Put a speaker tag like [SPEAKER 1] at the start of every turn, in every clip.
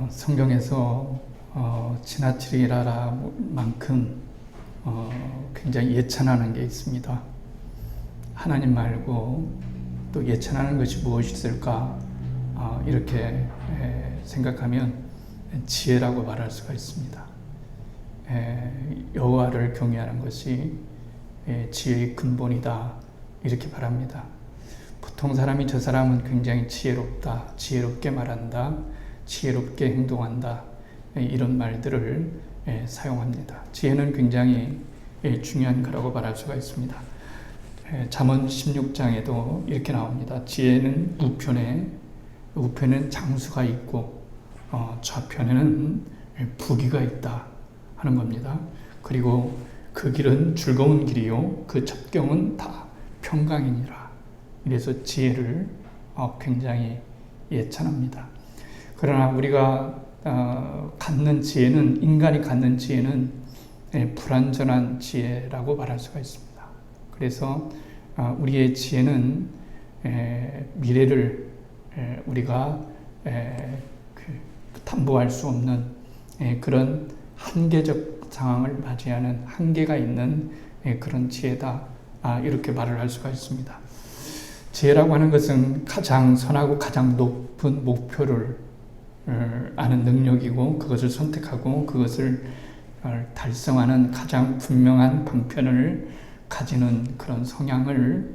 [SPEAKER 1] 성경에서 지나치리라 만큼 굉장히 예찬하는 게 있습니다. 하나님 말고 또 예찬하는 것이 무엇이 있을까? 이렇게 생각하면 지혜라고 말할 수가 있습니다. 여호와를 경외하는 것이 지혜의 근본이다, 이렇게 말합니다. 보통 사람이 저 사람은 굉장히 지혜롭다, 지혜롭게 말한다, 지혜롭게 행동한다, 이런 말들을 사용합니다. 지혜는 굉장히 중요한 거라고 말할 수가 있습니다. 잠언 16장에도 이렇게 나옵니다. 지혜는 우편에는 장수가 있고 좌편에는 부귀가 있다 하는 겁니다. 그리고 그 길은 즐거운 길이요 그 접경은 다 평강이니라. 이래서 지혜를 굉장히 예찬합니다. 그러나 우리가 갖는 지혜는, 인간이 갖는 지혜는 불완전한 지혜라고 말할 수가 있습니다. 그래서 우리의 지혜는 미래를 우리가 담보할 수 없는 그런 한계적 상황을 맞이하는 한계가 있는 그런 지혜다, 이렇게 말을 할 수가 있습니다. 지혜라고 하는 것은 가장 선하고 가장 높은 목표를 아는 능력이고, 그것을 선택하고 그것을 달성하는 가장 분명한 방편을 가지는 그런 성향을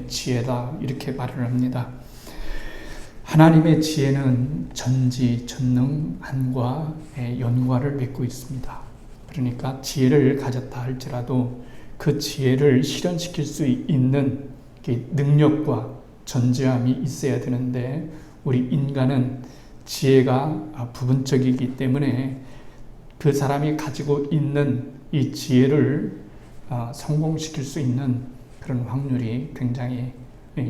[SPEAKER 1] 지혜다, 이렇게 말을 합니다. 하나님의 지혜는 전지전능함과 연관을 맺고 있습니다. 그러니까 지혜를 가졌다 할지라도 그 지혜를 실현시킬 수 있는 능력과 전지함이 있어야 되는데, 우리 인간은 지혜가 부분적이기 때문에 그 사람이 가지고 있는 이 지혜를 성공시킬 수 있는 그런 확률이 굉장히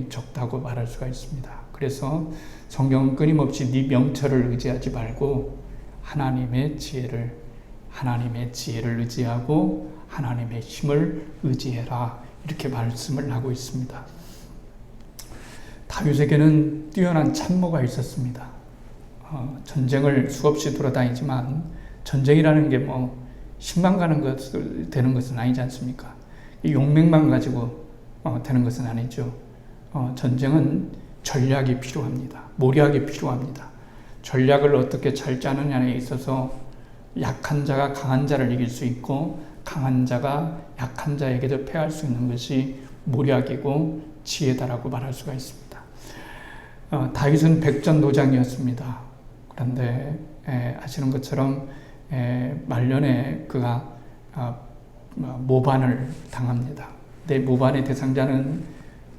[SPEAKER 1] 적다고 말할 수가 있습니다. 그래서 성경은 끊임없이 네 명철을 의지하지 말고 하나님의 지혜를 의지하고 하나님의 힘을 의지해라, 이렇게 말씀을 하고 있습니다. 다윗에게는 뛰어난 참모가 있었습니다. 전쟁을 수없이 돌아다니지만 전쟁이라는 게 힘만 가는 되는 것은 아니지 않습니까? 용맹만 가지고 되는 것은 아니죠. 전쟁은 전략이 필요합니다. 모략이 필요합니다. 전략을 어떻게 잘 짜느냐에 있어서 약한 자가 강한 자를 이길 수 있고, 강한 자가 약한 자에게도 패할 수 있는 것이 모략이고 지혜다라고 말할 수가 있습니다. 다윗은 백전노장이었습니다. 그런데 아시는 것처럼 말년에 그가 모반을 당합니다. 근데 모반의 대상자는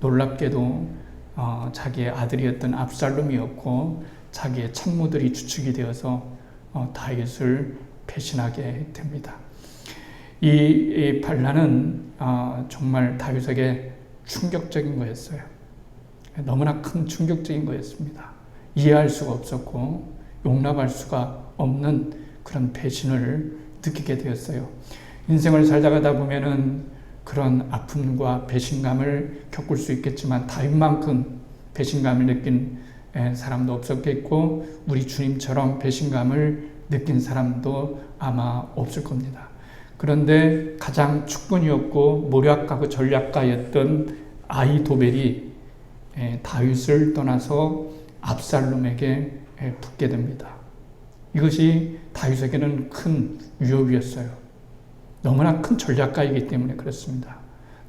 [SPEAKER 1] 놀랍게도 자기의 아들이었던 압살롬이었고, 자기의 참모들이 주축이 되어서 다윗을 배신하게 됩니다. 이 반란은 정말 다윗에게 충격적인 거였어요. 너무나 큰 충격적인 거였습니다. 이해할 수가 없었고 용납할 수가 없는 그런 배신을 느끼게 되었어요. 인생을 살다가다 보면은 그런 아픔과 배신감을 겪을 수 있겠지만 다윗만큼 배신감을 느낀 사람도 없었겠고, 우리 주님처럼 배신감을 느낀 사람도 아마 없을 겁니다. 그런데 가장 축군이었고 모략가고 전략가였던 아히도벨이 다윗을 떠나서 압살롬에게 붙게 됩니다. 이것이 다윗에게는 큰 위협이었어요. 너무나 큰 전략가이기 때문에 그렇습니다.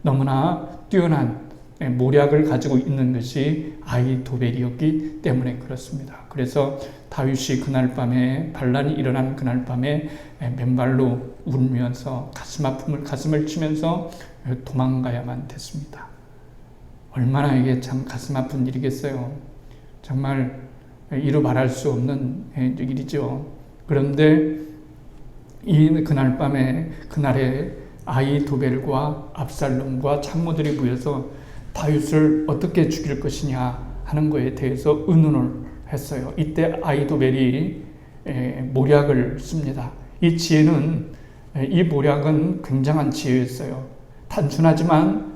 [SPEAKER 1] 너무나 뛰어난 모략을 가지고 있는 것이 아히도벨이었기 때문에 그렇습니다. 그래서 다윗이 그날 밤에, 반란이 일어난 그날 밤에 맨발로 울면서 가슴을 치면서 도망가야만 됐습니다. 얼마나 이게 참 가슴 아픈 일이겠어요. 정말 이루 말할 수 없는 일이죠. 그런데 그날 밤에, 그날에 아히도벨과 압살롬과 참모들이 모여서 다윗을 어떻게 죽일 것이냐 하는 것에 대해서 의논을 했어요. 이때 아히도벨이 모략을 씁니다. 이 모략은 굉장한 지혜였어요. 단순하지만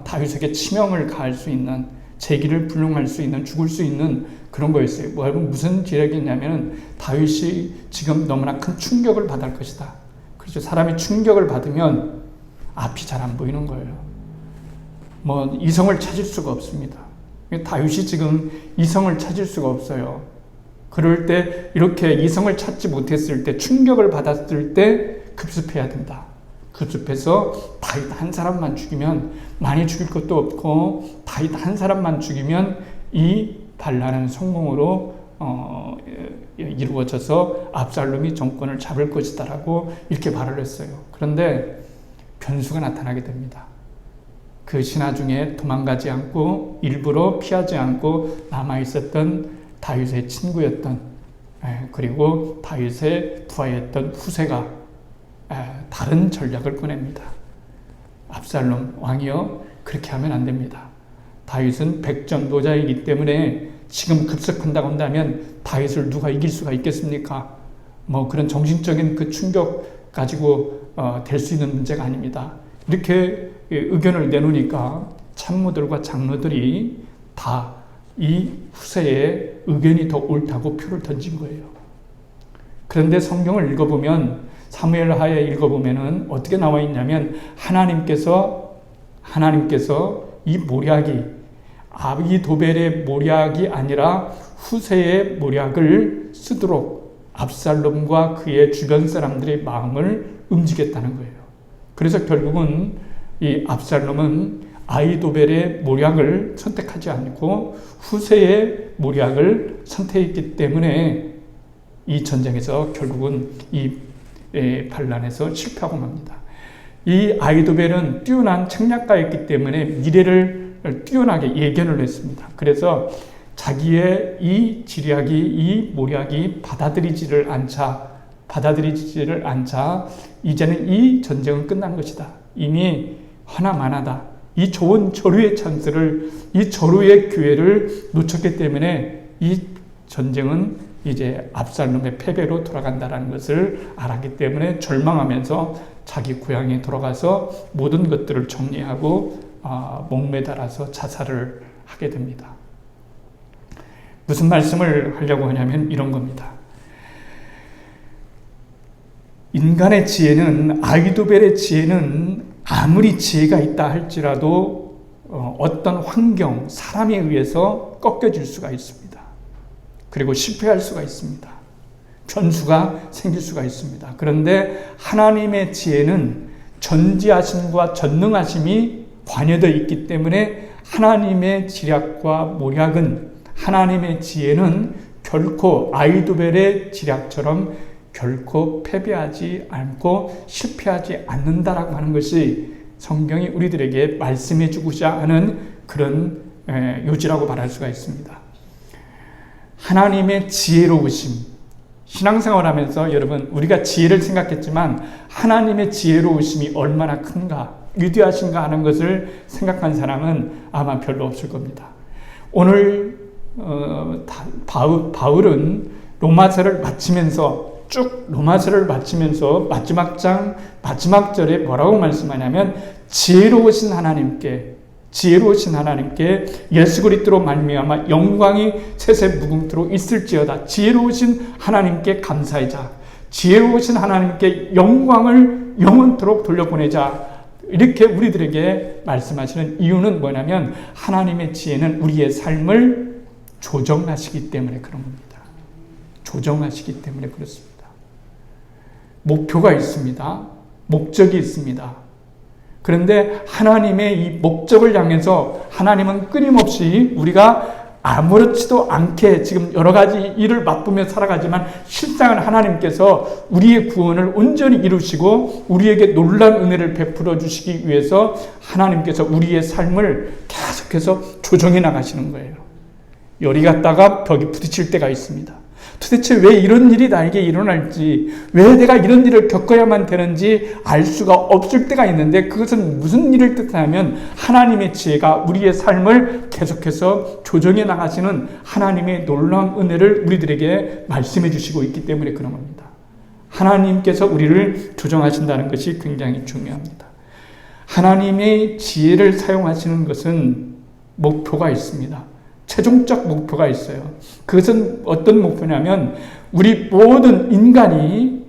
[SPEAKER 1] 다윗에게 치명을 가할 수 있는 재기를 불능할 수 있는, 죽을 수 있는 그런 거였어요. 무슨 지략이냐면 다윗이 지금 너무나 큰 충격을 받을 것이다. 그렇죠. 사람이 충격을 받으면 앞이 잘 안 보이는 거예요. 이성을 찾을 수가 없습니다. 다윗이 지금 이성을 찾을 수가 없어요. 그럴 때 이렇게 이성을 찾지 못했을 때, 충격을 받았을 때 급습해야 된다. 급습해서 다윗 한 사람만 죽이면, 많이 죽일 것도 없고 다윗 한 사람만 죽이면 이 반란은 성공으로 이루어져서 압살롬이 정권을 잡을 것이다 라고 이렇게 말을 했어요. 그런데 변수가 나타나게 됩니다. 그 신하 중에 도망가지 않고 일부러 피하지 않고 남아있었던 다윗의 친구였던, 그리고 다윗의 부하였던 후세가 다른 전략을 꺼냅니다. 압살롬 왕이여, 그렇게 하면 안 됩니다. 다윗은 백전노자이기 때문에 지금 급습한다고 한다면 다윗을 누가 이길 수가 있겠습니까? 그런 정신적인 그 충격 가지고 될 수 있는 문제가 아닙니다. 이렇게 의견을 내놓으니까 참모들과 장로들이 다 이 후세의 의견이 더 옳다고 표를 던진 거예요. 그런데 성경을 읽어보면, 사무엘하에 읽어보면은 어떻게 나와 있냐면 하나님께서 이 모략이 아비도벨의 모략이 아니라 후세의 모략을 쓰도록 압살롬과 그의 주변 사람들의 마음을 움직였다는 거예요. 그래서 결국은 이 압살롬은 아히도벨의 모략을 선택하지 않고 후세의 모략을 선택했기 때문에 이 전쟁에서 결국은 이 반란에서 실패하고 맙니다. 이 아히도벨은 뛰어난 책략가였기 때문에 미래를 뛰어나게 예견을 했습니다. 그래서 자기의 이 지략이, 이 모략이 받아들이지를 않자 이제는 이 전쟁은 끝난 것이다. 이미 하나만하다. 이 좋은 저류의 찬스를, 이 저류의 기회를 놓쳤기 때문에 이 전쟁은 이제 압살롬의 패배로 돌아간다는 것을 알았기 때문에 절망하면서 자기 고향에 돌아가서 모든 것들을 정리하고 목매달아서 자살을 하게 됩니다. 무슨 말씀을 하려고 하냐면 이런 겁니다. 인간의 지혜는, 아히도벨의 지혜는 아무리 지혜가 있다 할지라도 어떤 환경, 사람에 의해서 꺾여질 수가 있습니다. 그리고 실패할 수가 있습니다. 변수가 생길 수가 있습니다. 그런데 하나님의 지혜는 전지하심과 전능하심이 관여되어 있기 때문에 하나님의 지략과 모략은, 하나님의 지혜는 결코 아히도벨의 지략처럼 결코 패배하지 않고 실패하지 않는다라고 하는 것이 성경이 우리들에게 말씀해 주고자 하는 그런 요지라고 말할 수가 있습니다. 하나님의 지혜로우심, 신앙생활 하면서 여러분 우리가 지혜를 생각했지만 하나님의 지혜로우심이 얼마나 큰가, 위대하신가 하는 것을 생각한 사람은 아마 별로 없을 겁니다. 오늘 바울은 로마서를 마치면서 마지막 장 마지막 절에 뭐라고 말씀하냐면 지혜로우신 하나님께 예수 그리스도로 말미암아 영광이 셋의 무궁토록 있을지어다. 지혜로우신 하나님께 감사하자. 지혜로우신 하나님께 영광을 영원토록 돌려보내자. 이렇게 우리들에게 말씀하시는 이유는 뭐냐면 하나님의 지혜는 우리의 삶을 조정하시기 때문에 그런 겁니다. 조정하시기 때문에 그렇습니다. 목표가 있습니다. 목적이 있습니다. 그런데 하나님의 이 목적을 향해서 하나님은 끊임없이 우리가 아무렇지도 않게 지금 여러 가지 일을 맛보며 살아가지만 실상은 하나님께서 우리의 구원을 온전히 이루시고 우리에게 놀라운 은혜를 베풀어 주시기 위해서 하나님께서 우리의 삶을 계속해서 조정해 나가시는 거예요. 열이 갔다가 벽이 부딪힐 때가 있습니다. 도대체 왜 이런 일이 나에게 일어날지, 왜 내가 이런 일을 겪어야만 되는지 알 수가 없을 때가 있는데 그것은 무슨 일을 뜻하냐면 하나님의 지혜가 우리의 삶을 계속해서 조정해 나가시는 하나님의 놀라운 은혜를 우리들에게 말씀해 주시고 있기 때문에 그런 겁니다. 하나님께서 우리를 조정하신다는 것이 굉장히 중요합니다. 하나님의 지혜를 사용하시는 것은 목표가 있습니다. 최종적 목표가 있어요. 그것은 어떤 목표냐면 우리 모든 인간이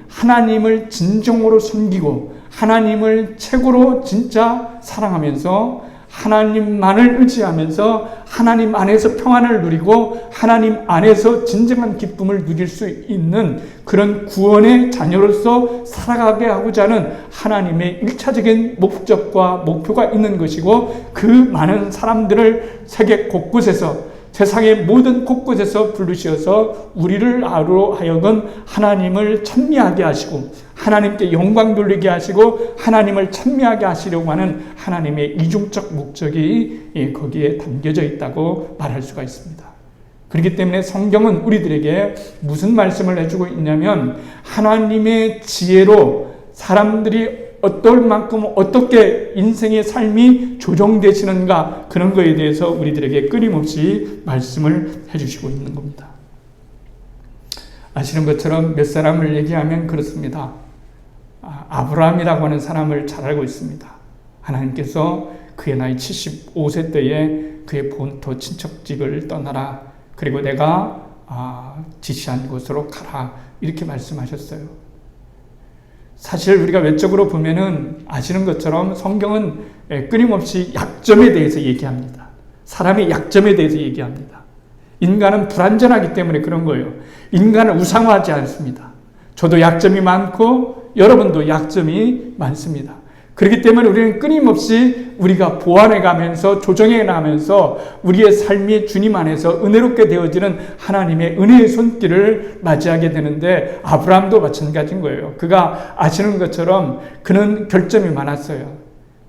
[SPEAKER 1] 하나님을 진정으로 섬기고 하나님을 최고로 진짜 사랑하면서 하나님만을 의지하면서 하나님 안에서 평안을 누리고 하나님 안에서 진정한 기쁨을 누릴 수 있는 그런 구원의 자녀로서 살아가게 하고자 하는 하나님의 일차적인 목적과 목표가 있는 것이고, 그 많은 사람들을 세계 곳곳에서, 세상의 모든 곳곳에서 부르셔서 우리를 하여금 하나님을 찬미하게 하시고 하나님께 영광 돌리게 하시고 하나님을 찬미하게 하시려고 하는 하나님의 이중적 목적이 거기에 담겨져 있다고 말할 수가 있습니다. 그렇기 때문에 성경은 우리들에게 무슨 말씀을 해주고 있냐면, 하나님의 지혜로 사람들이 어떨 만큼 어떻게 인생의 삶이 조정되시는가, 그런 것에 대해서 우리들에게 끊임없이 말씀을 해주시고 있는 겁니다. 아시는 것처럼 몇 사람을 얘기하면 그렇습니다. 아브라함이라고 하는 사람을 잘 알고 있습니다. 하나님께서 그의 나이 75세 때에 그의 본토 친척집을 떠나라, 그리고 내가 지시한 곳으로 가라, 이렇게 말씀하셨어요. 사실 우리가 외적으로 보면은 아시는 것처럼 성경은 끊임없이 약점에 대해서 얘기합니다. 사람의 약점에 대해서 얘기합니다. 인간은 불완전하기 때문에 그런 거예요. 인간은 우상화하지 않습니다. 저도 약점이 많고 여러분도 약점이 많습니다. 그렇기 때문에 우리는 끊임없이 우리가 보완해 가면서 조정해 나가면서 우리의 삶이 주님 안에서 은혜롭게 되어지는 하나님의 은혜의 손길을 맞이하게 되는데, 아브라함도 마찬가지인 거예요. 그가 아시는 것처럼 그는 결점이 많았어요.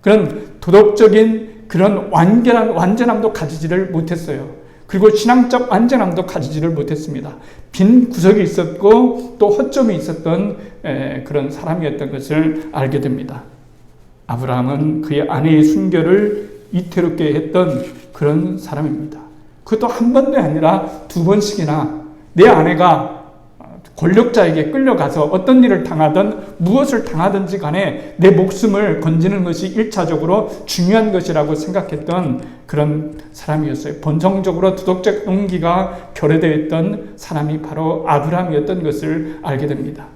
[SPEAKER 1] 그런 도덕적인 그런 완전함도 가지지를 못했어요. 그리고 신앙적 완전함도 가지지를 못했습니다. 빈 구석이 있었고 또 허점이 있었던 그런 사람이었던 것을 알게 됩니다. 아브라함은 그의 아내의 순결을 이태롭게 했던 그런 사람입니다. 그것도 한 번도 아니라 두 번씩이나 내 아내가 권력자에게 끌려가서 어떤 일을 당하든 무엇을 당하든지 간에 내 목숨을 건지는 것이 1차적으로 중요한 것이라고 생각했던 그런 사람이었어요. 본성적으로 도덕적 동기가 결여되어 있던 사람이 바로 아브라함이었던 것을 알게 됩니다.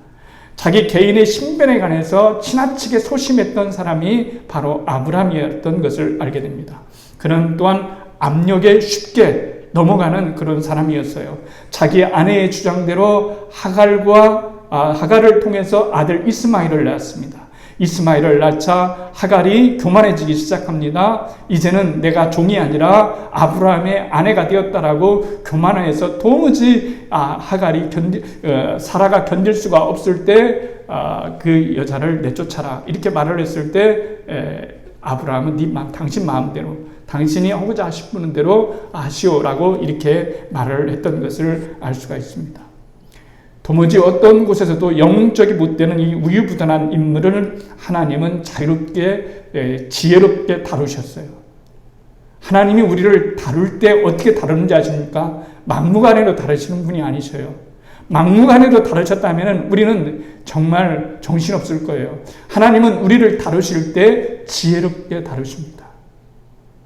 [SPEAKER 1] 자기 개인의 신변에 관해서 지나치게 소심했던 사람이 바로 아브라함이었던 것을 알게 됩니다. 그는 또한 압력에 쉽게 넘어가는 그런 사람이었어요. 자기 아내의 주장대로 하갈을 통해서 아들 이스마엘을 낳았습니다. 이스마엘을 낳자 하갈이 교만해지기 시작합니다. 이제는 내가 종이 아니라 아브라함의 아내가 되었다라고 교만해서 도무지 사라가 견딜 수가 없을 때 그 여자를 내쫓아라, 이렇게 말을 했을 때 아브라함은 당신 마음대로, 당신이 하고자 싶은 대로 하시오라고 이렇게 말을 했던 것을 알 수가 있습니다. 도무지 어떤 곳에서도 영적이 못 되는 이 우유부단한 인물을 하나님은 자유롭게 지혜롭게 다루셨어요. 하나님이 우리를 다룰 때 어떻게 다루는지 아십니까? 막무가내로 다루시는 분이 아니셔요. 막무가내로 다루셨다면 우리는 정말 정신없을 거예요. 하나님은 우리를 다루실 때 지혜롭게 다루십니다.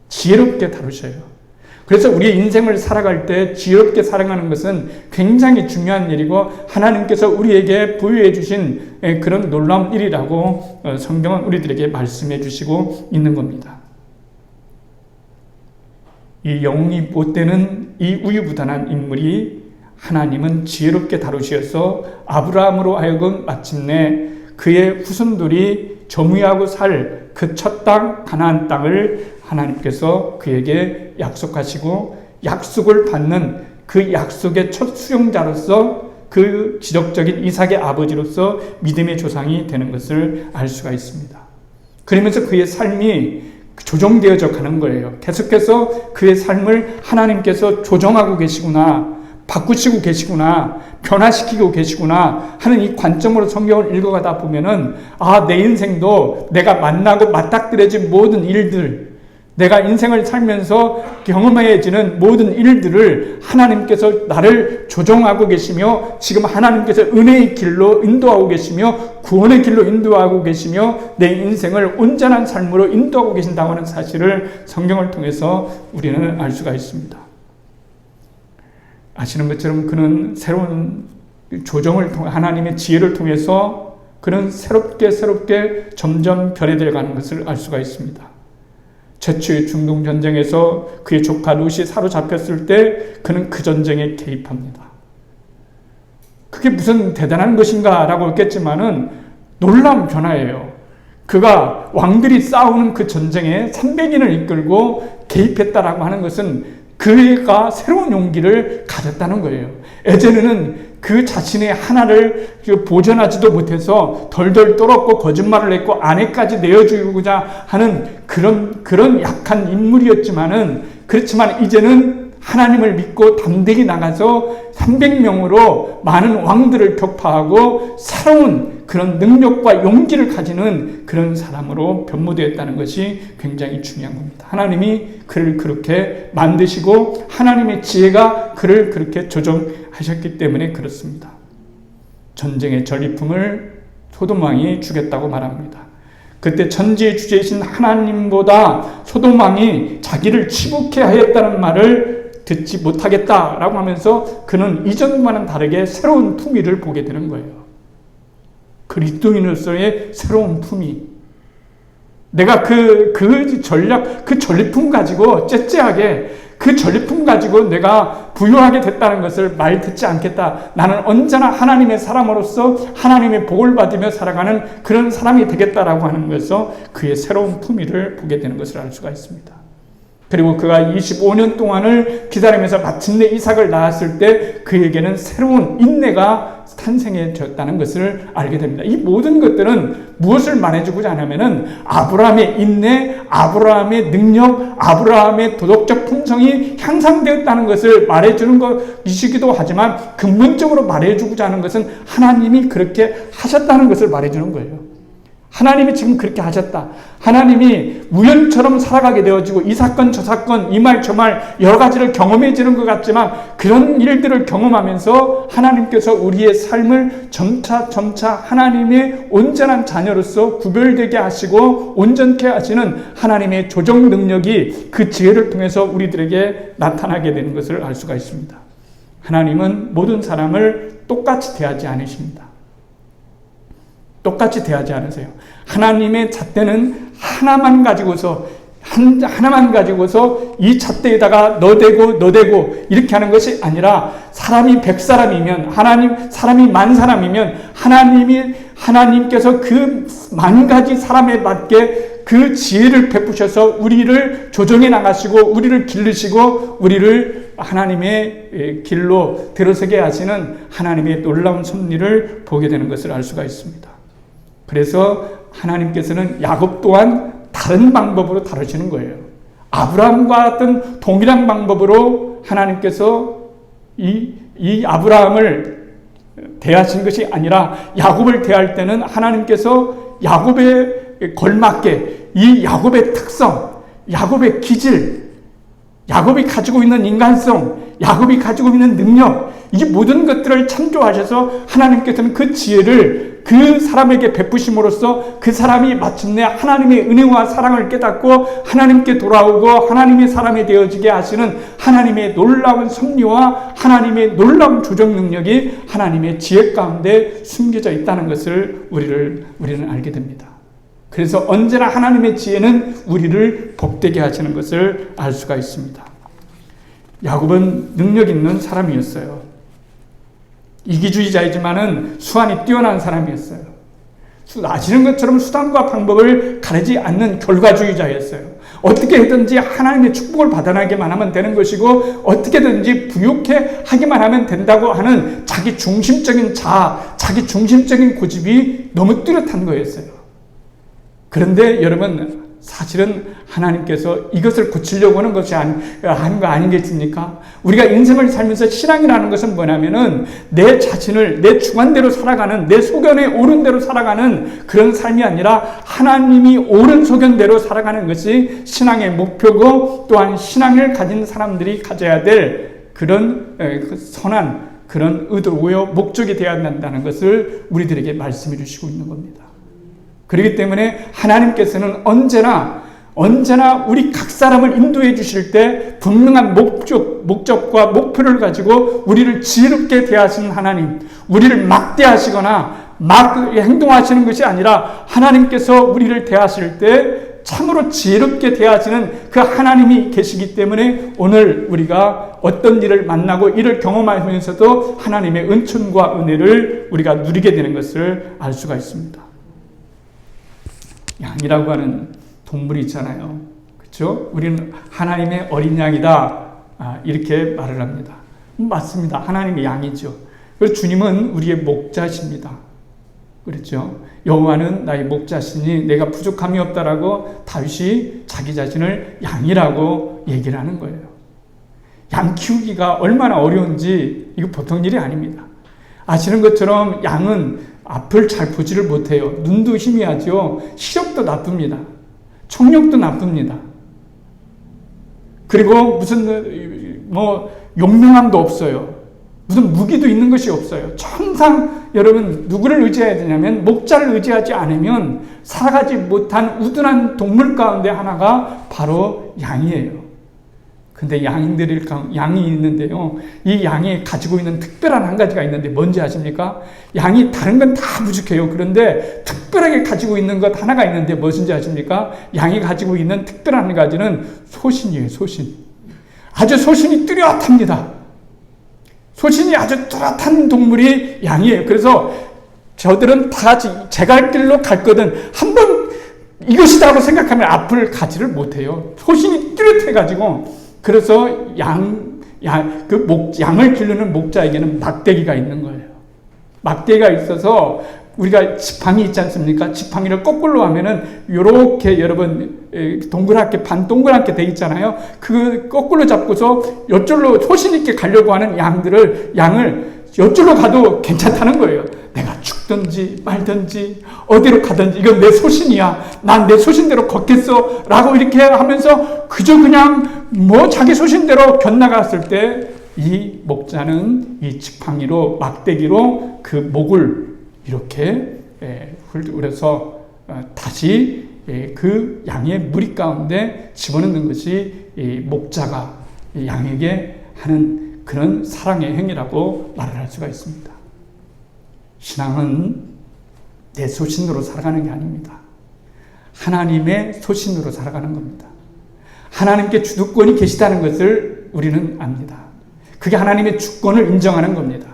[SPEAKER 1] 지혜롭게 다루셔요. 그래서 우리의 인생을 살아갈 때 지혜롭게 살아가는 것은 굉장히 중요한 일이고 하나님께서 우리에게 부여해 주신 그런 놀라운 일이라고 성경은 우리들에게 말씀해 주시고 있는 겁니다. 이 영이 못 되는 이 우유부단한 인물이 하나님은 지혜롭게 다루셔서 아브라함으로 하여금 마침내 그의 후손들이 점유하고 살 그 첫 땅 가나안 땅을 하나님께서 그에게 약속하시고 약속을 받는 그 약속의 첫 수용자로서 그 지적적인 이삭의 아버지로서 믿음의 조상이 되는 것을 알 수가 있습니다. 그러면서 그의 삶이 조정되어져 가는 거예요. 계속해서 그의 삶을 하나님께서 조정하고 계시구나, 바꾸시고 계시구나, 변화시키고 계시구나 하는 이 관점으로 성경을 읽어가다 보면은 내 인생도 내가 만나고 맞닥뜨려진 모든 일들, 내가 인생을 살면서 경험해지는 모든 일들을 하나님께서 나를 조정하고 계시며 지금 하나님께서 은혜의 길로 인도하고 계시며 구원의 길로 인도하고 계시며 내 인생을 온전한 삶으로 인도하고 계신다고 하는 사실을 성경을 통해서 우리는 알 수가 있습니다. 아시는 것처럼 그는 새로운 조정을 통해 하나님의 지혜를 통해서 그는 새롭게 점점 변해되어 가는 것을 알 수가 있습니다. 최초의 중동 전쟁에서 그의 조카 룻이 사로잡혔을 때 그는 그 전쟁에 개입합니다. 그게 무슨 대단한 것인가 라고 했겠지만은 놀라운 변화예요. 그가 왕들이 싸우는 그 전쟁에 300인을 이끌고 개입했다라고 하는 것은 그가 새로운 용기를 가졌다는 거예요. 예전에는 그 자신의 하나를 보존하지도 못해서 덜덜 떨었고 거짓말을 했고 아내까지 내어주고자 하는 그런 약한 인물이었지만은 그렇지만 이제는 하나님을 믿고 담대히 나가서 300명으로 많은 왕들을 격파하고 새로운 그런 능력과 용기를 가지는 그런 사람으로 변모되었다는 것이 굉장히 중요한 겁니다. 하나님이 그를 그렇게 만드시고 하나님의 지혜가 그를 그렇게 조정하셨기 때문에 그렇습니다. 전쟁의 전리품을 소돔 왕이 주겠다고 말합니다. 그때 천지의 주제이신 하나님보다 소돔 왕이 자기를 치부케 하였다는 말을 듣지 못하겠다라고 하면서 그는 이전과는 다르게 새로운 품위를 보게 되는 거예요. 그리스도인으로서의 새로운 품위. 내가 그 전리품 가지고 째째하게 그 전리품 가지고 내가 부유하게 됐다는 것을 말 듣지 않겠다. 나는 언제나 하나님의 사람으로서 하나님의 복을 받으며 살아가는 그런 사람이 되겠다라고 하는 것에서 그의 새로운 품위를 보게 되는 것을 알 수가 있습니다. 그리고 그가 25년 동안을 기다리면서 마침내 이삭을 낳았을 때 그에게는 새로운 인내가 탄생해졌다는 것을 알게 됩니다. 이 모든 것들은 무엇을 말해주고자 하냐면은 아브라함의 인내, 아브라함의 능력, 아브라함의 도덕적 품성이 향상되었다는 것을 말해주는 것이기도 하지만 근본적으로 말해주고자 하는 것은 하나님이 그렇게 하셨다는 것을 말해주는 거예요. 하나님이 지금 그렇게 하셨다. 하나님이 우연처럼 살아가게 되어지고 이 사건 저 사건 이 말 저 말 여러 가지를 경험해지는 것 같지만 그런 일들을 경험하면서 하나님께서 우리의 삶을 점차 하나님의 온전한 자녀로서 구별되게 하시고 온전케 하시는 하나님의 조정 능력이 그 지혜를 통해서 우리들에게 나타나게 되는 것을 알 수가 있습니다. 하나님은 모든 사람을 똑같이 대하지 않으십니다. 똑같이 대하지 않으세요. 하나님의 잣대는 하나만 가지고서 이 잣대에다가 너 대고 이렇게 하는 것이 아니라 사람이 100사람이면 사람이 10,000사람이면 하나님께서 그 10,000가지 사람에 맞게 그 지혜를 베푸셔서 우리를 조정해 나가시고 우리를 기르시고 우리를 하나님의 길로 들어서게 하시는 하나님의 놀라운 섭리를 보게 되는 것을 알 수가 있습니다. 그래서 하나님께서는 야곱 또한 다른 방법으로 다루시는 거예요. 아브라함과 같은 동일한 방법으로 하나님께서 이 아브라함을 대하신 것이 아니라 야곱을 대할 때는 하나님께서 야곱에 걸맞게 이 야곱의 특성, 야곱의 기질, 야곱이 가지고 있는 인간성, 야곱이 가지고 있는 능력, 이 모든 것들을 참조하셔서 하나님께서는 그 지혜를 그 사람에게 베푸심으로써 그 사람이 마침내 하나님의 은혜와 사랑을 깨닫고 하나님께 돌아오고 하나님의 사람이 되어지게 하시는 하나님의 놀라운 섭리와 하나님의 놀라운 조정 능력이 하나님의 지혜 가운데 숨겨져 있다는 것을 우리는 알게 됩니다. 그래서 언제나 하나님의 지혜는 우리를 복되게 하시는 것을 알 수가 있습니다. 야곱은 능력 있는 사람이었어요. 이기주의자이지만은 수완이 뛰어난 사람이었어요. 아시는 것처럼 수단과 방법을 가리지 않는 결과주의자였어요. 어떻게든지 하나님의 축복을 받아나기만 하면 되는 것이고 어떻게든지 부유케 하기만 하면 된다고 하는 자기 중심적인 자아, 자기 중심적인 고집이 너무 뚜렷한 거였어요. 그런데 여러분 사실은 하나님께서 이것을 고치려고 하는 것이 하는 거 아니겠습니까? 우리가 인생을 살면서 신앙이라는 것은 뭐냐면은 내 자신을 내 주관대로 살아가는, 내 소견에 옳은 대로 살아가는 그런 삶이 아니라 하나님이 옳은 소견대로 살아가는 것이 신앙의 목표고, 또한 신앙을 가진 사람들이 가져야 될 그런 선한 그런 의도요, 목적이 되어야 한다는 것을 우리들에게 말씀해 주시고 있는 겁니다. 그렇기 때문에 하나님께서는 언제나 우리 각 사람을 인도해 주실 때 분명한 목적과 목표를 가지고 우리를 지혜롭게 대하시는 하나님, 우리를 막대하시거나 막 행동하시는 것이 아니라 하나님께서 우리를 대하실 때 참으로 지혜롭게 대하시는 그 하나님이 계시기 때문에 오늘 우리가 어떤 일을 만나고 이를 경험하면서도 하나님의 은총과 은혜를 우리가 누리게 되는 것을 알 수가 있습니다. 양이라고 하는 동물이 있잖아요. 그렇죠? 우리는 하나님의 어린 양이다, 이렇게 말을 합니다. 맞습니다. 하나님의 양이죠. 그래서 주님은 우리의 목자십니다. 그렇죠? 여호와는 나의 목자시니 내가 부족함이 없다라고 다윗이 자기 자신을 양이라고 얘기를 하는 거예요. 양 키우기가 얼마나 어려운지 이거 보통 일이 아닙니다. 아시는 것처럼 양은 앞을 잘 보지를 못해요. 눈도 희미하죠. 시력도 나쁩니다. 청력도 나쁩니다. 그리고 무슨 용맹함도 없어요. 무슨 무기도 있는 것이 없어요. 항상 여러분 누구를 의지해야 되냐면 목자를 의지하지 않으면 살아가지 못한 우둔한 동물 가운데 하나가 바로 양이에요. 근데 양이 있는데요. 이 양이 가지고 있는 특별한 한 가지가 있는데 뭔지 아십니까? 양이 다른 건 다 부족해요. 그런데 특별하게 가지고 있는 것 하나가 있는데 무엇인지 아십니까? 양이 가지고 있는 특별한 한 가지는 소신이에요. 소신. 아주 소신이 뚜렷합니다. 소신이 아주 뚜렷한 동물이 양이에요. 그래서 저들은 다 같이 제 갈 길로 갔거든 한번 이것이다고 생각하면 앞을 가지를 못해요. 소신이 뚜렷해가지고. 그래서 양을 기르는 목자에게는 막대기가 있는 거예요. 막대기가 있어서 우리가 지팡이 있지 않습니까? 지팡이를 거꾸로 하면은 요렇게 여러분 동그랗게 반 동그랗게 돼 있잖아요. 그 거꾸로 잡고서 옆줄로 소신 있게 가려고 하는 양을 옆줄로 가도 괜찮다는 거예요. 내가 죽든지 말든지 어디로 가든지 이건 내 소신이야. 난 내 소신대로 걷겠어. 라고 이렇게 하면서 그저 그냥 자기 소신대로 견나갔을 때 이 목자는 이 지팡이로 막대기로 그 목을 이렇게 훑어서 다시 그 양의 무리 가운데 집어넣는 것이 이 목자가 양에게 하는 그런 사랑의 행위라고 말을 할 수가 있습니다. 신앙은 내 소신으로 살아가는 게 아닙니다. 하나님의 소신으로 살아가는 겁니다. 하나님께 주도권이 계시다는 것을 우리는 압니다. 그게 하나님의 주권을 인정하는 겁니다.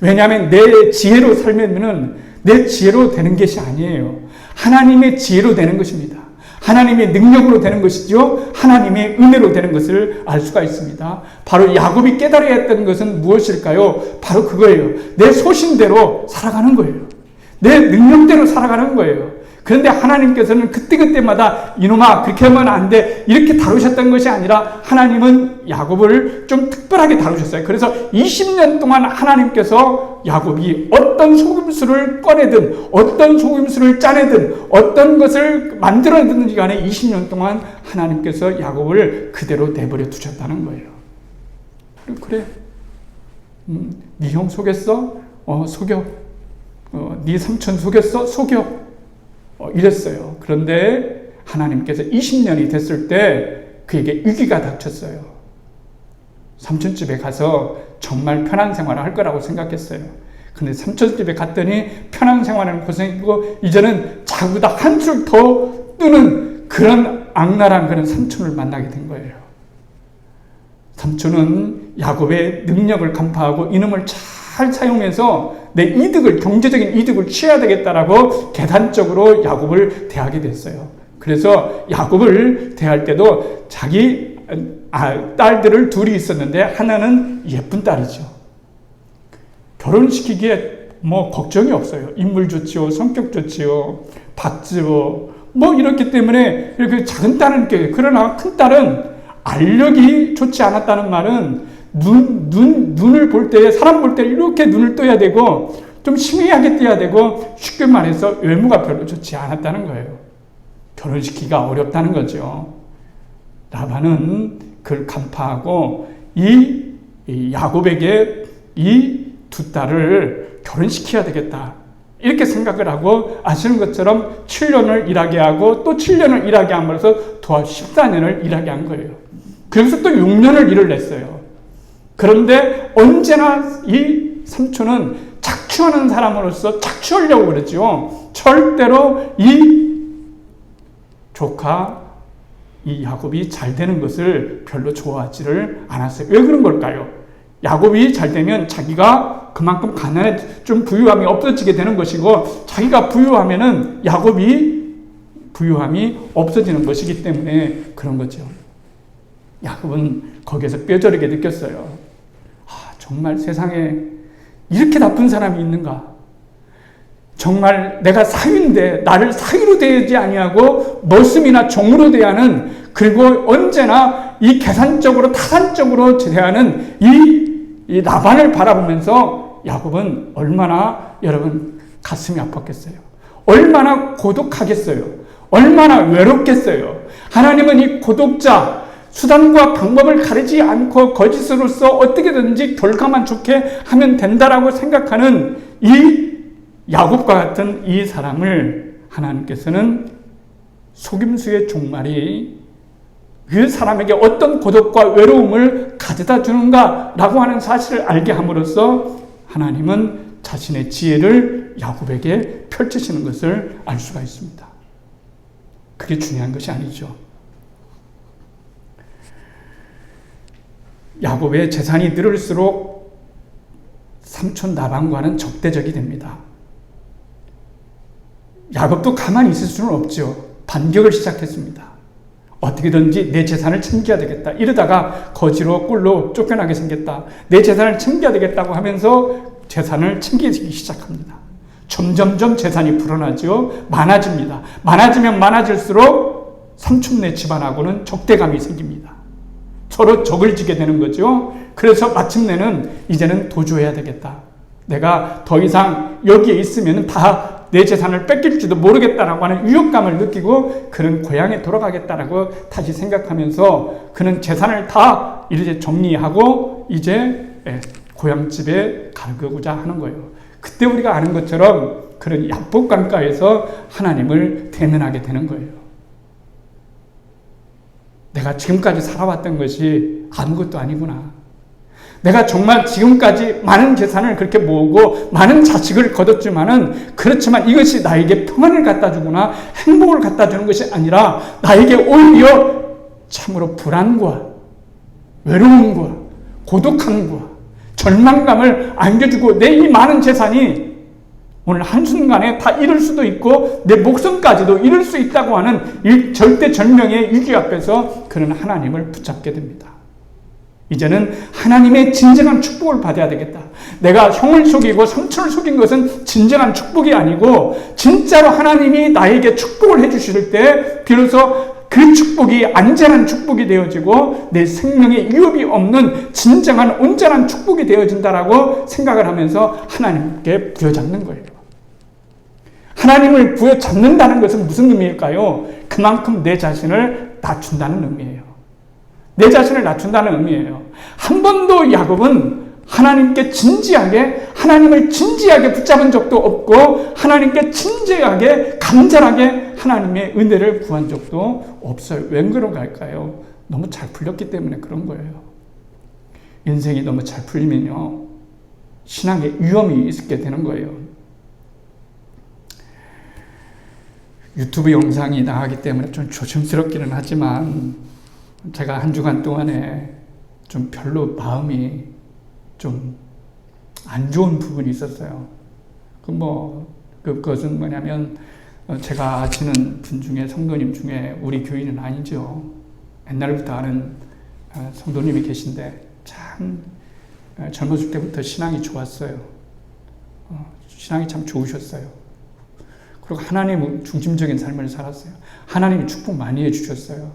[SPEAKER 1] 왜냐하면 내 지혜로 살면은 내 지혜로 되는 것이 아니에요. 하나님의 지혜로 되는 것입니다. 하나님의 능력으로 되는 것이죠. 하나님의 은혜로 되는 것을 알 수가 있습니다. 바로 야곱이 깨달아야 했던 것은 무엇일까요? 바로 그거예요. 내 소신대로 살아가는 거예요. 내 능력대로 살아가는 거예요. 그런데 하나님께서는 그때그때마다 이놈아 그렇게 하면 안 돼 이렇게 다루셨던 것이 아니라 하나님은 야곱을 좀 특별하게 다루셨어요. 그래서 20년 동안 하나님께서 야곱이 어떤 속임수를 꺼내든 어떤 속임수를 짜내든 어떤 것을 만들어내든지 간에 20년 동안 하나님께서 야곱을 그대로 내버려 두셨다는 거예요. 그래 네 형 속였어? 속여. 네 삼촌 속였어? 속여. 이랬어요. 그런데 하나님께서 20년이 됐을 때 그에게 위기가 닥쳤어요. 삼촌집에 가서 정말 편한 생활을 할 거라고 생각했어요. 근데 삼촌집에 갔더니 편한 생활은 고생이고 이제는 자기보다 한술 더 뜨는 그런 악랄한 그런 삼촌을 만나게 된 거예요. 삼촌은 야곱의 능력을 간파하고 이놈을 잘 사용해서 내 이득을, 경제적인 이득을 취해야 되겠다라고 계산적으로 야곱을 대하게 됐어요. 그래서 야곱을 대할 때도 자기 딸들을 둘이 있었는데 하나는 예쁜 딸이죠. 결혼시키기에 걱정이 없어요. 인물 좋지요, 성격 좋지요, 박지요, 뭐 이렇기 때문에 이렇게 작은 딸은 이렇게, 그러나 큰 딸은 알력이 좋지 않았다는 말은 눈을 볼 때, 사람 볼 때 이렇게 눈을 떠야 되고 좀 심의하게 떠야 되고, 쉽게 말해서 외모가 별로 좋지 않았다는 거예요. 결혼시키기가 어렵다는 거죠. 라반은 그걸 간파하고 이 야곱에게 이 두 딸을 결혼시켜야 되겠다, 이렇게 생각을 하고, 아시는 것처럼 7년을 일하게 하고 또 7년을 일하게 함으로써 도합 14년을 일하게 한 거예요. 그래서 또 6년을 일을 냈어요. 그런데 언제나 이 삼촌은 착취하는 사람으로서 착취하려고 그러죠. 절대로 이 조카 이 야곱이 잘 되는 것을 별로 좋아하지를 않았어요. 왜 그런 걸까요? 야곱이 잘 되면 자기가 그만큼 가난해, 좀 부유함이 없어지게 되는 것이고, 자기가 부유하면은 야곱이 부유함이 없어지는 것이기 때문에 그런 거죠. 야곱은 거기에서 뼈저리게 느꼈어요. 정말 세상에 이렇게 나쁜 사람이 있는가? 정말 내가 사위인데 나를 사위로 대하지 아니하고 머슴이나 종으로 대하는, 그리고 언제나 이 계산적으로 타산적으로 대하는 이 라반을 바라보면서 야곱은 얼마나, 여러분, 가슴이 아팠겠어요. 얼마나 고독하겠어요. 얼마나 외롭겠어요. 하나님은 이 고독자, 수단과 방법을 가리지 않고 거짓으로서 어떻게든지 결과만 좋게 하면 된다라고 생각하는 이 야곱과 같은 이 사람을 하나님께서는 속임수의 종말이 그 사람에게 어떤 고독과 외로움을 가져다 주는가라고 하는 사실을 알게 함으로써 하나님은 자신의 지혜를 야곱에게 펼치시는 것을 알 수가 있습니다. 그게 중요한 것이 아니죠. 야곱의 재산이 늘을수록 삼촌 라반과는 적대적이 됩니다. 야곱도 가만히 있을 수는 없죠. 반격을 시작했습니다. 어떻게든지 내 재산을 챙겨야 되겠다. 이러다가 거지로 꿀로 쫓겨나게 생겼다. 내 재산을 챙겨야 되겠다고 하면서 재산을 챙기기 시작합니다. 점점점 재산이 불어나죠. 많아집니다. 많아지면 많아질수록 삼촌네 집안하고는 적대감이 생깁니다. 서로 적을 지게 되는 거죠. 그래서 마침내는 이제는 도주해야 되겠다. 내가 더 이상 여기에 있으면 다 내 재산을 뺏길지도 모르겠다라고 하는 위협감을 느끼고 그는 고향에 돌아가겠다라고 다시 생각하면서 그는 재산을 다 이제 정리하고 이제 고향집에 가고자 하는 거예요. 그때 우리가 아는 것처럼 그런 야복강가에서 하나님을 대면하게 되는 거예요. 내가 지금까지 살아왔던 것이 아무것도 아니구나. 내가 정말 지금까지 많은 재산을 그렇게 모으고 많은 자식을 거뒀지만은, 그렇지만 이것이 나에게 평안을 갖다 주거나 행복을 갖다 주는 것이 아니라 나에게 오히려 참으로 불안과 외로움과 고독함과 절망감을 안겨주고, 내 이 많은 재산이 오늘 한순간에 다 잃을 수도 있고 내 목숨까지도 잃을 수 있다고 하는 이 절대절명의 위기 앞에서 그는 하나님을 붙잡게 됩니다. 이제는 하나님의 진정한 축복을 받아야 되겠다. 내가 형을 속이고 삼촌을 속인 것은 진정한 축복이 아니고, 진짜로 하나님이 나에게 축복을 해주실 때 비로소 그 축복이 안전한 축복이 되어지고 내 생명에 위협이 없는 진정한 온전한 축복이 되어진다라고 생각을 하면서 하나님께 부여잡는 거예요. 하나님을 부여잡는다는 것은 무슨 의미일까요? 그만큼 내 자신을 낮춘다는 의미예요. 내 자신을 낮춘다는 의미예요. 한 번도 야곱은 하나님께 하나님을 진지하게 붙잡은 적도 없고, 하나님께 진지하게, 간절하게 하나님의 은혜를 구한 적도 없어요. 왜 그런 걸까요? 너무 잘 풀렸기 때문에 그런 거예요. 인생이 너무 잘 풀리면요, 신앙에 위험이 있게 되는 거예요. 유튜브 영상이 나가기 때문에 좀 조심스럽기는 하지만, 제가 한 주간 동안에 좀 별로 마음이 좀 안 좋은 부분이 있었어요. 그것은 뭐냐면, 제가 아시는 분 중에, 성도님 중에, 우리 교인은 아니죠. 옛날부터 아는 성도님이 계신데, 참 젊었을 때부터 신앙이 좋았어요. 신앙이 참 좋으셨어요. 그리고 하나님 중심적인 삶을 살았어요. 하나님이 축복 많이 해주셨어요.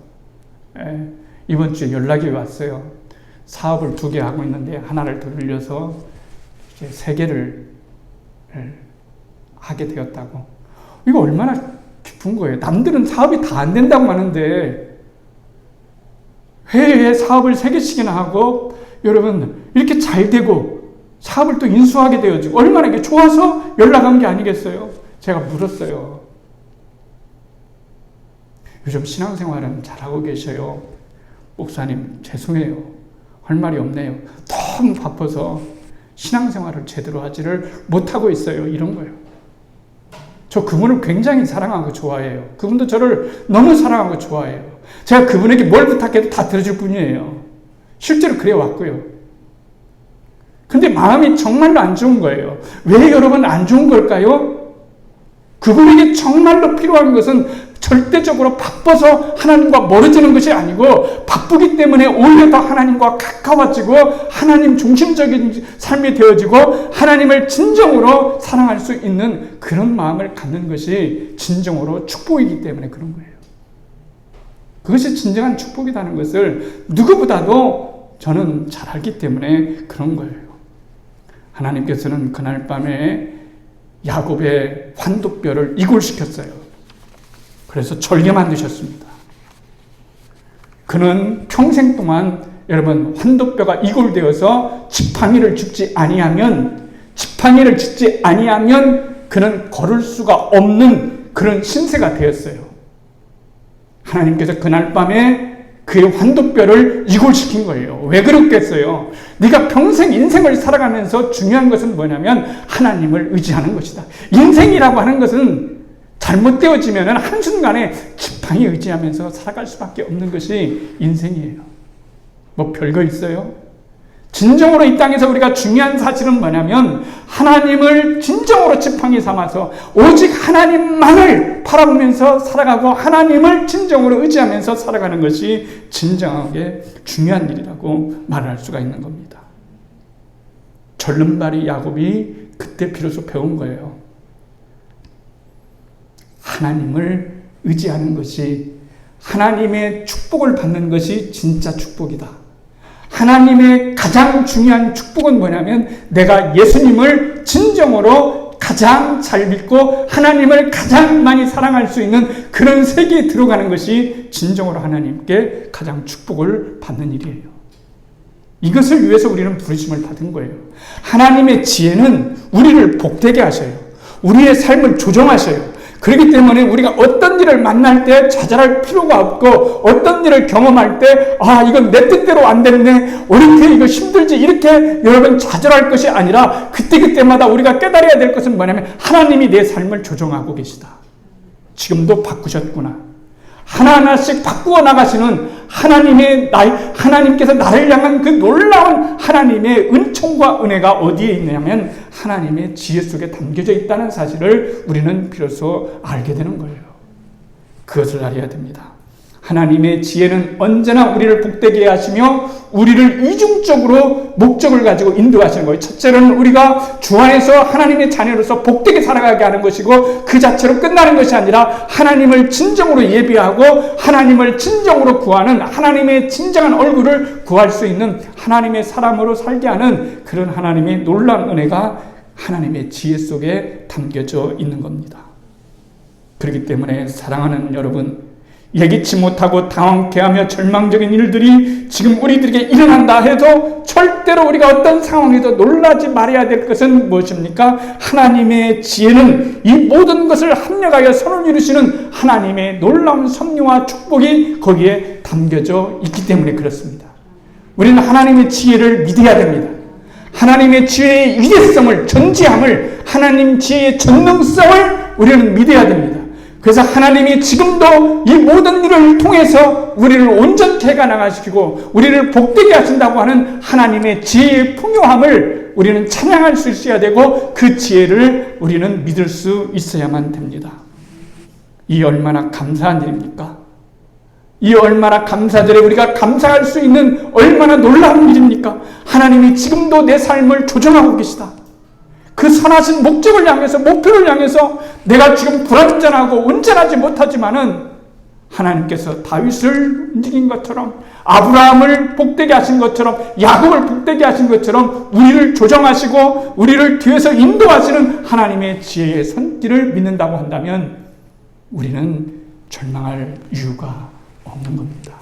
[SPEAKER 1] 이번 주에 연락이 왔어요. 사업을 2개 하고 있는데 하나를 더 늘려서 이제 3개를 하게 되었다고. 이거 얼마나 기쁜 거예요. 남들은 사업이 다 안 된다고 하는데 회의에 사업을 3개씩이나 하고 여러분 이렇게 잘 되고 사업을 또 인수하게 되어지고 얼마나 이게 좋아서 연락한 게 아니겠어요? 제가 물었어요. 요즘 신앙생활은 잘하고 계셔요? 목사님 죄송해요. 할 말이 없네요. 너무 바빠서 신앙생활을 제대로 하지를 못하고 있어요. 이런 거예요. 저 그분을 굉장히 사랑하고 좋아해요. 그분도 저를 너무 사랑하고 좋아해요. 제가 그분에게 뭘 부탁해도 다 들어줄 뿐이에요. 실제로 그래 왔고요. 근데 마음이 정말로 안 좋은 거예요. 왜 여러분 안 좋은 걸까요? 그분에게 정말로 필요한 것은 절대적으로 바빠서 하나님과 멀어지는 것이 아니고 바쁘기 때문에 오히려 더 하나님과 가까워지고 하나님 중심적인 삶이 되어지고 하나님을 진정으로 사랑할 수 있는 그런 마음을 갖는 것이 진정으로 축복이기 때문에 그런 거예요. 그것이 진정한 축복이라는 것을 누구보다도 저는 잘 알기 때문에 그런 거예요. 하나님께서는 그날 밤에 야곱의 환도뼈를 이골시켰어요. 그래서 절개 만드셨습니다. 그는 평생 동안 여러분 환도뼈가 이골되어서 지팡이를 짚지 아니하면 그는 걸을 수가 없는 그런 신세가 되었어요. 하나님께서 그날 밤에 그의 환도뼈를 이골시킨 거예요. 왜 그렇겠어요? 네가 평생 인생을 살아가면서 중요한 것은 뭐냐면 하나님을 의지하는 것이다. 인생이라고 하는 것은 잘못되어지면 한순간에 지팡이 의지하면서 살아갈 수밖에 없는 것이 인생이에요. 뭐 별거 있어요? 진정으로 이 땅에서 우리가 중요한 사실은 뭐냐면 하나님을 진정으로 지팡이 삼아서 오직 하나님만을 바라보면서 살아가고 하나님을 진정으로 의지하면서 살아가는 것이 진정하게 중요한 일이라고 말할 수가 있는 겁니다. 절름발이 야곱이 그때 비로소 배운 거예요. 하나님을 의지하는 것이 하나님의 축복을 받는 것이 진짜 축복이다. 하나님의 가장 중요한 축복은 뭐냐면 내가 예수님을 진정으로 가장 잘 믿고 하나님을 가장 많이 사랑할 수 있는 그런 세계에 들어가는 것이 진정으로 하나님께 가장 축복을 받는 일이에요. 이것을 위해서 우리는 부르심을 받은 거예요. 하나님의 지혜는 우리를 복되게 하셔요. 우리의 삶을 조정하셔요. 그렇기 때문에 우리가 어떤 일을 만날 때 좌절할 필요가 없고 어떤 일을 경험할 때 이건 내 뜻대로 안 됐네 어렵게 이거 힘들지 이렇게 여러분 좌절할 것이 아니라 그때그때마다 우리가 깨달아야 될 것은 뭐냐면 하나님이 내 삶을 조정하고 계시다. 지금도 바꾸셨구나. 하나하나씩 바꾸어 나가시는 하나님께서 나를 향한 그 놀라운 하나님의 은총과 은혜가 어디에 있냐면 하나님의 지혜 속에 담겨져 있다는 사실을 우리는 비로소 알게 되는 거예요. 그것을 알아야 됩니다. 하나님의 지혜는 언제나 우리를 복되게 하시며 우리를 이중적으로 목적을 가지고 인도하시는 거예요. 첫째로는 우리가 주 안에서 하나님의 자녀로서 복되게 살아가게 하는 것이고 그 자체로 끝나는 것이 아니라 하나님을 진정으로 예비하고 하나님을 진정으로 구하는 하나님의 진정한 얼굴을 구할 수 있는 하나님의 사람으로 살게 하는 그런 하나님의 놀라운 은혜가 하나님의 지혜 속에 담겨져 있는 겁니다. 그렇기 때문에 사랑하는 여러분, 예기치 못하고 당황케 하며 절망적인 일들이 지금 우리들에게 일어난다 해도 절대로 우리가 어떤 상황에도 놀라지 말아야 될 것은 무엇입니까? 하나님의 지혜는 이 모든 것을 합력하여 선을 이루시는 하나님의 놀라운 섭리와 축복이 거기에 담겨져 있기 때문에 그렇습니다. 우리는 하나님의 지혜를 믿어야 됩니다. 하나님의 지혜의 위대성을, 전지함을, 하나님 지혜의 전능성을 우리는 믿어야 됩니다. 그래서 하나님이 지금도 이 모든 일을 통해서 우리를 온전케 해나가시키고 우리를 복되게 하신다고 하는 하나님의 지혜의 풍요함을 우리는 찬양할 수 있어야 되고 그 지혜를 우리는 믿을 수 있어야만 됩니다. 이 얼마나 감사한 일입니까? 이 얼마나 감사절에 우리가 감사할 수 있는 얼마나 놀라운 일입니까? 하나님이 지금도 내 삶을 조정하고 계시다. 그 선하신 목적을 향해서, 목표를 향해서 내가 지금 불완전하고 온전하지 못하지만은 하나님께서 다윗을 움직인 것처럼, 아브라함을 복되게 하신 것처럼, 야곱을 복되게 하신 것처럼 우리를 조정하시고 우리를 뒤에서 인도하시는 하나님의 지혜의 손길을 믿는다고 한다면 우리는 절망할 이유가 없는 겁니다.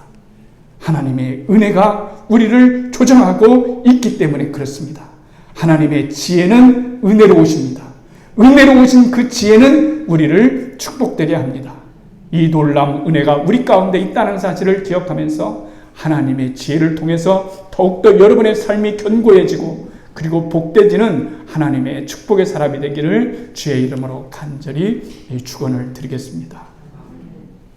[SPEAKER 1] 하나님의 은혜가 우리를 조정하고 있기 때문에 그렇습니다. 하나님의 지혜는 은혜로우십니다. 은혜로우신 그 지혜는 우리를 축복되게 합니다. 이 놀라운 은혜가 우리 가운데 있다는 사실을 기억하면서 하나님의 지혜를 통해서 더욱더 여러분의 삶이 견고해지고 그리고 복되지는 하나님의 축복의 사람이 되기를 주의 이름으로 간절히 축원을 드리겠습니다.